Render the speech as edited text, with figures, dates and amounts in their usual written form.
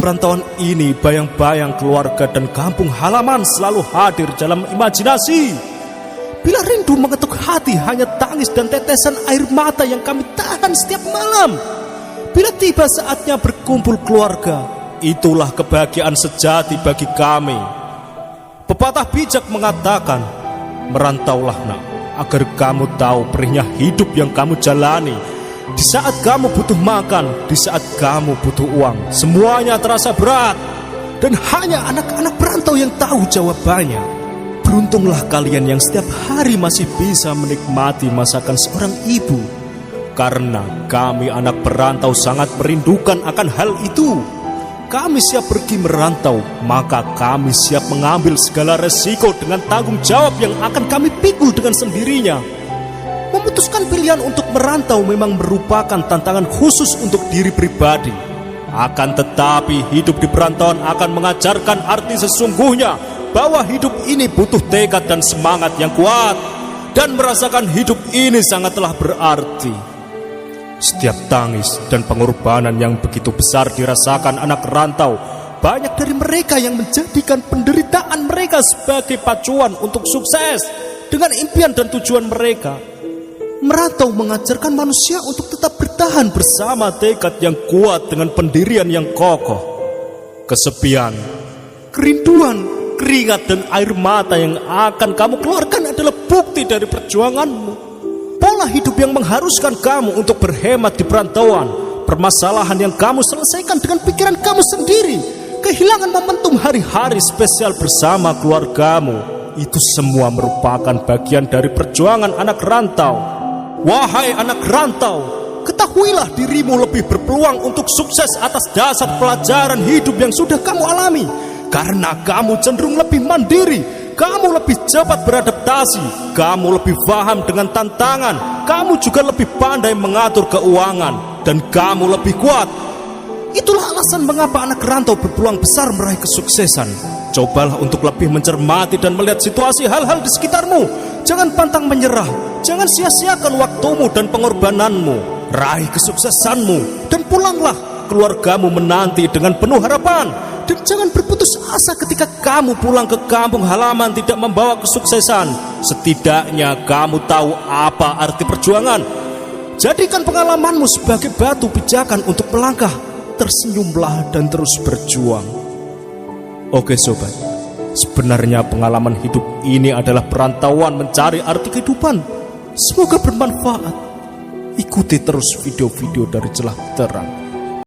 perantauan ini, bayang-bayang keluarga dan kampung halaman selalu hadir dalam imajinasi. Bila rindu mengetuk hati, hanya tangis dan tetesan air mata yang kami tahan setiap malam. Bila tiba saatnya berkumpul keluarga, itulah kebahagiaan sejati bagi kami. Pepatah bijak mengatakan, merantaulah nak, agar kamu tahu perihnya hidup yang kamu jalani. Di saat kamu butuh makan, di saat kamu butuh uang, semuanya terasa berat. Dan hanya anak-anak perantau yang tahu jawabannya. Beruntunglah kalian yang setiap hari masih bisa menikmati masakan seorang ibu. Karena kami anak perantau sangat merindukan akan hal itu. Kami siap pergi merantau, maka kami siap mengambil segala resiko dengan tanggung jawab yang akan kami pikul dengan sendirinya. Memutuskan pilihan untuk merantau memang merupakan tantangan khusus untuk diri pribadi. Akan tetapi hidup di perantauan akan mengajarkan arti sesungguhnya bahwa hidup ini butuh tekad dan semangat yang kuat. Dan merasakan hidup ini sangatlah berarti. Setiap tangis dan pengorbanan yang begitu besar dirasakan anak rantau. Banyak dari mereka yang menjadikan penderitaan mereka sebagai pacuan untuk sukses dengan impian dan tujuan mereka. Merantau mengajarkan manusia untuk tetap bertahan bersama tekad yang kuat dengan pendirian yang kokoh. Kesepian, kerinduan, keringat dan air mata yang akan kamu keluarkan adalah bukti dari perjuanganmu. Pola hidup yang mengharuskan kamu untuk berhemat di perantauan, permasalahan yang kamu selesaikan dengan pikiran kamu sendiri, kehilangan momentum hari-hari spesial bersama keluargamu, itu semua merupakan bagian dari perjuangan anak rantau. Wahai anak rantau, ketahuilah dirimu lebih berpeluang untuk sukses atas dasar pelajaran hidup yang sudah kamu alami. Karena kamu cenderung lebih mandiri, kamu lebih cepat beradaptasi, kamu lebih paham dengan tantangan, kamu juga lebih pandai mengatur keuangan, dan kamu lebih kuat. Itulah alasan mengapa anak rantau berpeluang besar meraih kesuksesan. Cobalah untuk lebih mencermati dan melihat situasi hal-hal di sekitarmu. Jangan pantang menyerah, jangan sia-siakan waktumu dan pengorbananmu. Raih kesuksesanmu dan pulanglah, keluargamu menanti dengan penuh harapan. Dan jangan berputus asa ketika kamu pulang ke kampung halaman tidak membawa kesuksesan. Setidaknya kamu tahu apa arti perjuangan. Jadikan pengalamanmu sebagai batu pijakan untuk melangkah. Tersenyumlah dan terus berjuang. Oke sobat, sebenarnya pengalaman hidup ini adalah perantauan mencari arti kehidupan. Semoga bermanfaat. Ikuti terus video-video dari Celah Terang.